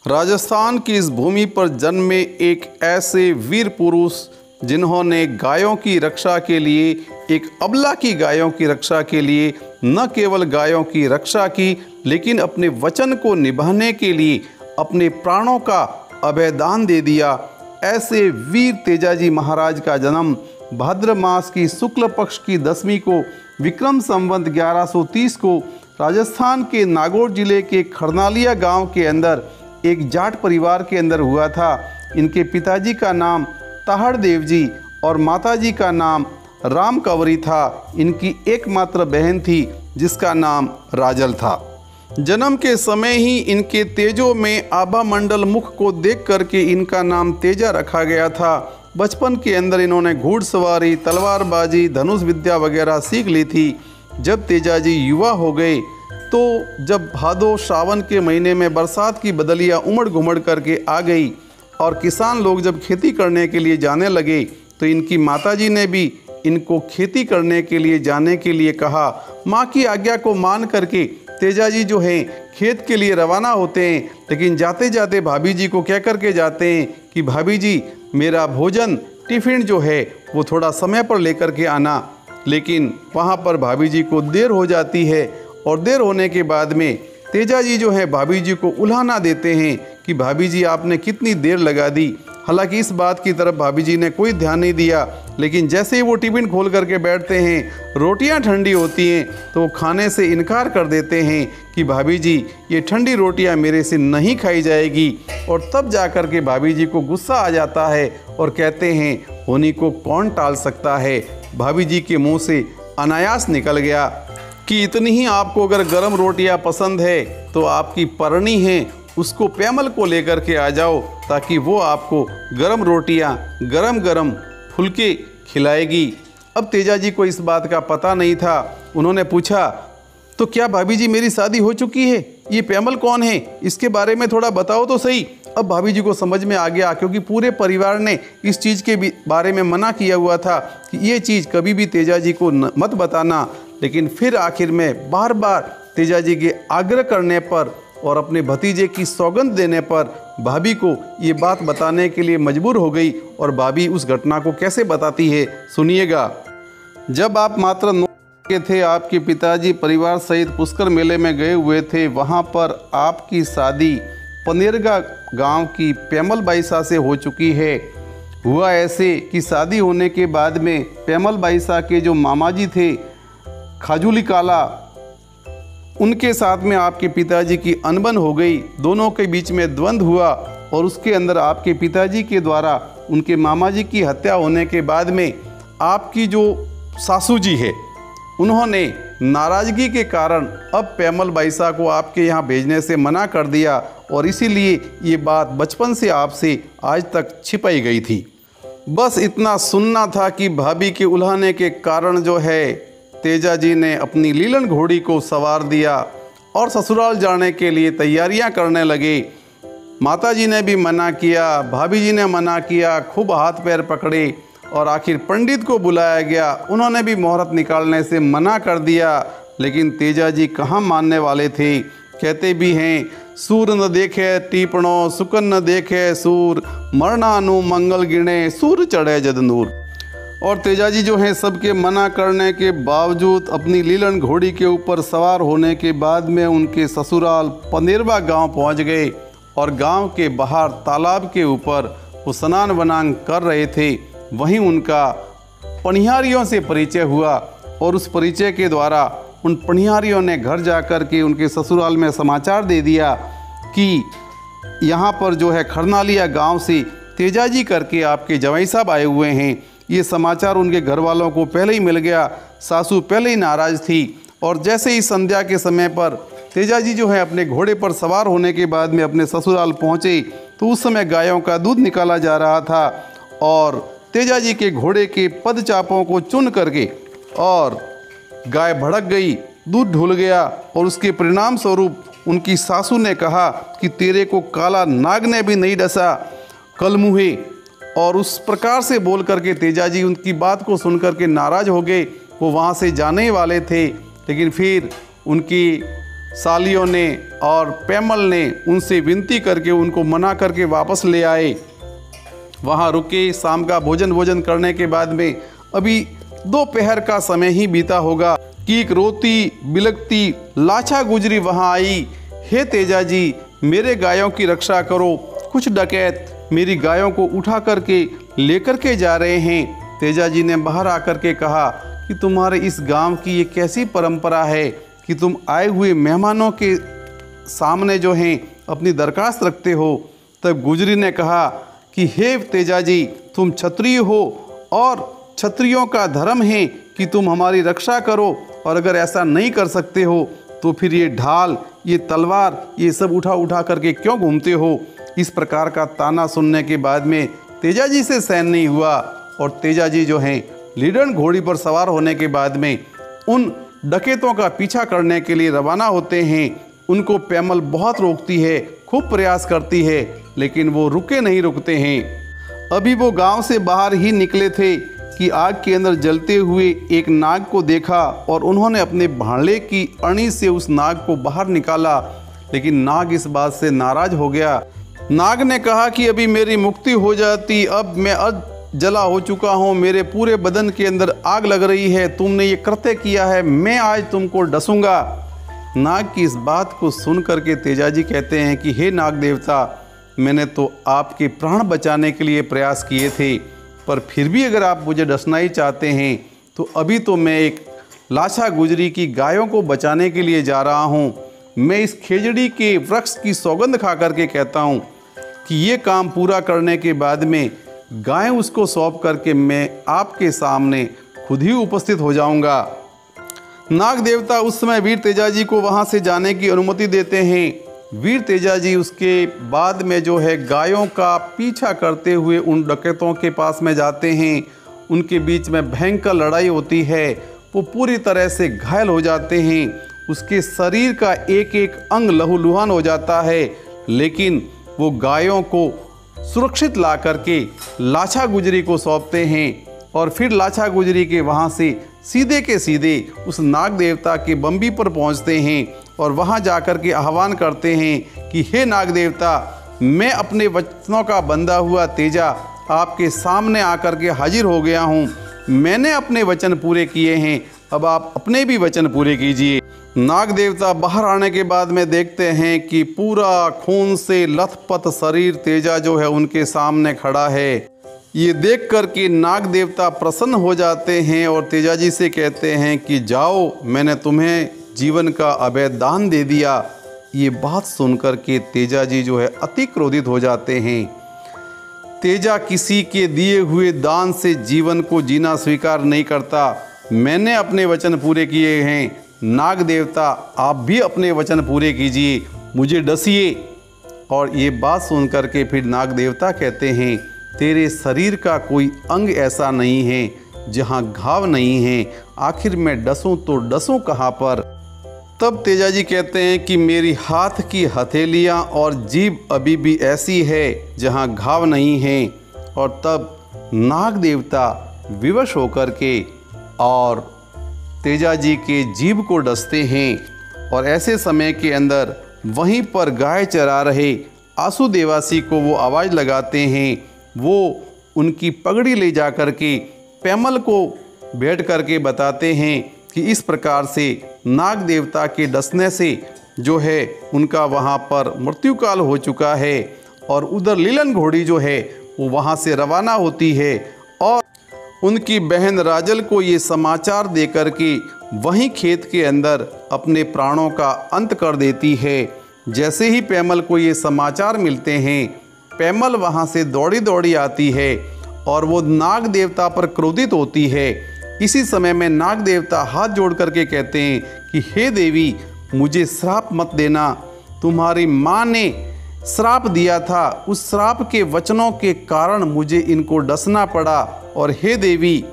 राजस्थान की इस भूमि पर जन्मे एक ऐसे वीर पुरुष जिन्होंने गायों की रक्षा के लिए, एक अबला की गायों की रक्षा के लिए न केवल गायों की रक्षा की, लेकिन अपने वचन को निभाने के लिए अपने प्राणों का अभयदान दे दिया। ऐसे वीर तेजाजी महाराज का जन्म भाद्र मास की शुक्ल पक्ष की 10वीं को विक्रम संवत 1130 को राजस्थान के नागौर जिले के खरनालिया गांव के अंदर एक जाट परिवार के अंदर हुआ था। इनके पिताजी का नाम ताहड़ देव जी और माताजी का नाम राम कंवरी था। इनकी एकमात्र बहन थी जिसका नाम राजल था। जन्म के समय ही इनके तेजों में आभा मंडल मुख को देख करके इनका नाम तेजा रखा गया था। बचपन के अंदर इन्होंने घुड़सवारी, तलवारबाजी, धनुष विद्या वगैरह सीख ली थी। जब तेजाजी युवा हो गए तो जब भादो श्रावण के महीने में बरसात की बदलियाँ उमड़ घुमड़ करके आ गई और किसान लोग जब खेती करने के लिए जाने लगे तो इनकी माताजी ने भी इनको खेती करने के लिए जाने के लिए कहा। माँ की आज्ञा को मान करके तेजाजी जो हैं खेत के लिए रवाना होते हैं, लेकिन जाते जाते भाभी जी को कह करके जाते हैं कि भाभी जी मेरा भोजन टिफ़िन जो है वो थोड़ा समय पर लेकर के आना। लेकिन वहाँ पर भाभी जी को देर हो जाती है और देर होने के बाद में तेजाजी जो है भाभी जी को उल्हाना देते हैं कि भाभी जी आपने कितनी देर लगा दी। हालांकि इस बात की तरफ भाभी जी ने कोई ध्यान नहीं दिया, लेकिन जैसे ही वो टिफ़िन खोल करके बैठते हैं, रोटियां ठंडी होती हैं तो वो खाने से इनकार कर देते हैं कि भाभी जी ये ठंडी रोटियां मेरे से नहीं खाई जाएगी। और तब जा कर के भाभी जी को गुस्सा आ जाता है और कहते हैं होनी को कौन टाल सकता है। भाभी जी के मुँह से अनायास निकल गया कि इतनी ही आपको अगर गर्म रोटियां पसंद है तो आपकी परनी है उसको प्यामल को लेकर के आ जाओ, ताकि वो आपको गरम रोटियां गरम गरम फुलके खिलाएगी। अब तेजाजी को इस बात का पता नहीं था। उन्होंने पूछा तो क्या भाभी जी मेरी शादी हो चुकी है? ये प्यामल कौन है? इसके बारे में थोड़ा बताओ तो सही। अब भाभी जी को समझ में आ गया, क्योंकि पूरे परिवार ने इस चीज़ के बारे में मना किया हुआ था कि ये चीज़ कभी भी तेजाजी को मत बताना। लेकिन फिर आखिर में बार बार तेजाजी के आग्रह करने पर और अपने भतीजे की सौगंध देने पर भाभी को ये बात बताने के लिए मजबूर हो गई। और भाभी उस घटना को कैसे बताती है, सुनिएगा। जब आप मात्र 9 के थे, आपके पिताजी परिवार सहित पुष्कर मेले में गए हुए थे। वहाँ पर आपकी शादी पनेरगा गांव की प्यामल बाईसा से हो चुकी है। हुआ ऐसे कि शादी होने के बाद में प्यामल बाईसा के जो मामा जी थे खाजूली काला, उनके साथ में आपके पिताजी की अनबन हो गई। दोनों के बीच में द्वंद्व हुआ और उसके अंदर आपके पिताजी के द्वारा उनके मामा जी की हत्या होने के बाद में आपकी जो सासू जी है, उन्होंने नाराज़गी के कारण अब प्यामल बाईसा को आपके यहाँ भेजने से मना कर दिया। और इसीलिए ये बात बचपन से आपसे आज तक छिपाई गई थी। बस इतना सुनना था कि भाभी के उल्हाने के कारण जो है तेजाजी ने अपनी लीलन घोड़ी को सवार दिया और ससुराल जाने के लिए तैयारियां करने लगे। माताजी ने भी मना किया, भाभी जी ने मना किया, खूब हाथ पैर पकड़े और आखिर पंडित को बुलाया गया। उन्होंने भी मुहूर्त निकालने से मना कर दिया, लेकिन तेजाजी कहाँ मानने वाले थे। कहते भी हैं सूर न देखे टीपणो, सुकन न देखे सूर, मरणानु मंगल गिणे, सूर चढ़े जद नूर। और तेजाजी जो हैं सबके मना करने के बावजूद अपनी लीलन घोड़ी के ऊपर सवार होने के बाद में उनके ससुराल पनेरवा गांव पहुंच गए। और गांव के बाहर तालाब के ऊपर वो स्नान वनान कर रहे थे। वहीं उनका पनिहारियों से परिचय हुआ और उस परिचय के द्वारा उन पनिहारियों ने घर जाकर के उनके ससुराल में समाचार दे दिया कि यहाँ पर जो है खरनालिया गाँव से तेजाजी करके आपके जवाई साहब आए हुए हैं। ये समाचार उनके घर वालों को पहले ही मिल गया। सासू पहले ही नाराज़ थी और जैसे ही संध्या के समय पर तेजाजी जो है अपने घोड़े पर सवार होने के बाद में अपने ससुराल पहुँचे तो उस समय गायों का दूध निकाला जा रहा था। और तेजाजी के घोड़े के पदचापों को चुन करके और गाय भड़क गई, दूध ढुल गया और उसके परिणाम स्वरूप उनकी सासू ने कहा कि तेरे को काला नाग ने भी नहीं डसा कल मुहे। और उस प्रकार से बोल करके तेजाजी उनकी बात को सुन करके नाराज़ हो गए। वो वहाँ से जाने ही वाले थे, लेकिन फिर उनकी सालियों ने और पैमल ने उनसे विनती करके उनको मना करके वापस ले आए। वहाँ रुके, शाम का भोजन करने के बाद में अभी दोपहर का समय ही बीता होगा कि एक रोती बिलखती लाछा गुजरी वहाँ आई। हे तेजा जी, मेरे गायों की रक्षा करो, कुछ डकैत मेरी गायों को उठा करके लेकर के जा रहे हैं। तेजा जी ने बाहर आकर के कहा कि तुम्हारे इस गांव की ये कैसी परंपरा है कि तुम आए हुए मेहमानों के सामने जो हैं अपनी दरखास्त रखते हो। तब गुजरी ने कहा कि हे तेजा जी, तुम क्षत्रिय हो और क्षत्रियों का धर्म है कि तुम हमारी रक्षा करो, और अगर ऐसा नहीं कर सकते हो तो फिर ये ढाल, ये तलवार, ये सब उठा करके क्यों घूमते हो। इस प्रकार का ताना सुनने के बाद में तेजा जी से सहन नहीं हुआ और तेजा जी जो हैं लीडन घोड़ी पर सवार होने के बाद में उन डकैतों का पीछा करने के लिए रवाना होते हैं। उनको पैमल बहुत रोकती है, खूब प्रयास करती है, लेकिन वो रुकते हैं। अभी वो गांव से बाहर ही निकले थे कि आग के अंदर जलते हुए एक नाग को देखा और उन्होंने अपने भांडे की अणी से उस नाग को बाहर निकाला, लेकिन नाग इस बात से नाराज हो गया। नाग ने कहा कि अभी मेरी मुक्ति हो जाती, अब मैं जला हो चुका हूँ, मेरे पूरे बदन के अंदर आग लग रही है, तुमने ये कृत्य किया है, मैं आज तुमको डसूंगा। नाग की इस बात को सुन करके तेजा जी कहते हैं कि हे नाग देवता, मैंने तो आपके प्राण बचाने के लिए प्रयास किए थे, पर फिर भी अगर आप मुझे डसना ही चाहते हैं तो अभी तो मैं एक लाछा गुजरी की गायों को बचाने के लिए जा रहा हूँ। मैं इस खेजड़ी के वृक्ष की सौगंध खा करके कहता हूँ कि ये काम पूरा करने के बाद में गाय उसको सौंप करके मैं आपके सामने खुद ही उपस्थित हो जाऊंगा। नाग देवता उस समय वीर तेजा जी को वहां से जाने की अनुमति देते हैं। वीर तेजा जी उसके बाद में जो है गायों का पीछा करते हुए उन डकैतों के पास में जाते हैं। उनके बीच में भयंकर लड़ाई होती है, वो पूरी तरह से घायल हो जाते हैं, उसके शरीर का एक एक अंग लहूलुहान हो जाता है, लेकिन वो गायों को सुरक्षित ला करके लाछा गुजरी को सौंपते हैं और फिर लाछा गुजरी के वहाँ से सीधे के सीधे उस नाग देवता के बम्बी पर पहुँचते हैं और वहाँ जाकर के आह्वान करते हैं कि हे नाग देवता, मैं अपने वचनों का बंधा हुआ तेजा आपके सामने आकर के हाजिर हो गया हूँ। मैंने अपने वचन पूरे किए हैं, अब आप अपने भी वचन पूरे कीजिए। नाग देवता बाहर आने के बाद में देखते हैं कि पूरा खून से लथपथ शरीर तेजा जो है उनके सामने खड़ा है। ये देख कर के नाग देवता प्रसन्न हो जाते हैं और तेजा जी से कहते हैं कि जाओ, मैंने तुम्हें जीवन का अभय दान दे दिया। ये बात सुनकर के तेजा जी जो है अति क्रोधित हो जाते हैं। तेजा किसी के दिए हुए दान से जीवन को जीना स्वीकार नहीं करता। मैंने अपने वचन पूरे किए हैं, नाग देवता आप भी अपने वचन पूरे कीजिए, मुझे डसिए। और ये बात सुनकर के फिर नाग देवता कहते हैं, तेरे शरीर का कोई अंग ऐसा नहीं है जहाँ घाव नहीं है, आखिर मैं डसूं तो डसूं कहाँ पर। तब तेजा जी कहते हैं कि मेरी हाथ की हथेलियाँ और जीभ अभी भी ऐसी है जहाँ घाव नहीं है। और तब नाग देवता विवश होकर के और तेजा जी के जीभ को डसते हैं और ऐसे समय के अंदर वहीं पर गाय चरा रहे आंसू देवासी को वो आवाज़ लगाते हैं। वो उनकी पगड़ी ले जा कर के पैमल को बैठ करके बताते हैं कि इस प्रकार से नाग देवता के डसने से जो है उनका वहाँ पर मृत्युकाल हो चुका है। और उधर लीलन घोड़ी जो है वो वहाँ से रवाना होती है और उनकी बहन राजल को ये समाचार देकर के वहीं खेत के अंदर अपने प्राणों का अंत कर देती है। जैसे ही पैमल को ये समाचार मिलते हैं, पैमल वहाँ से दौड़ी दौड़ी आती है और वो नाग देवता पर क्रोधित होती है। इसी समय में नाग देवता हाथ जोड़ करके कहते हैं कि हे देवी, मुझे श्राप मत देना, तुम्हारी माँ ने श्राप दिया था, उस श्राप के वचनों के कारण मुझे इनको डसना पड़ा। और हे देवी,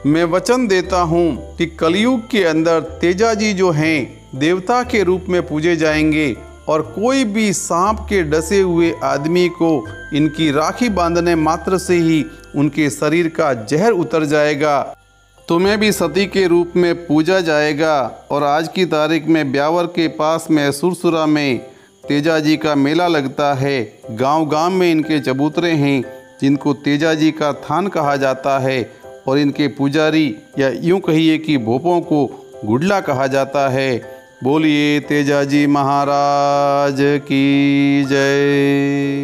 मैं वचन देता हूँ कि कलयुग के अंदर तेजा जी जो हैं देवता के रूप में पूजे जाएंगे और कोई भी सांप के डसे हुए आदमी को इनकी राखी बांधने मात्र से ही उनके शरीर का जहर उतर जाएगा। तुम्हें भी सती के रूप में पूजा जाएगा। और आज की तारीख में ब्यावर के पास में सुरसुरा में तेजा जी का मेला लगता है। गांव गांव में इनके चबूतरे हैं जिनको तेजा जी का थान कहा जाता है। और इनके पुजारी या यूं कहिए कि भोपों को गुडला कहा जाता है। बोलिए तेजा जी महाराज की जय।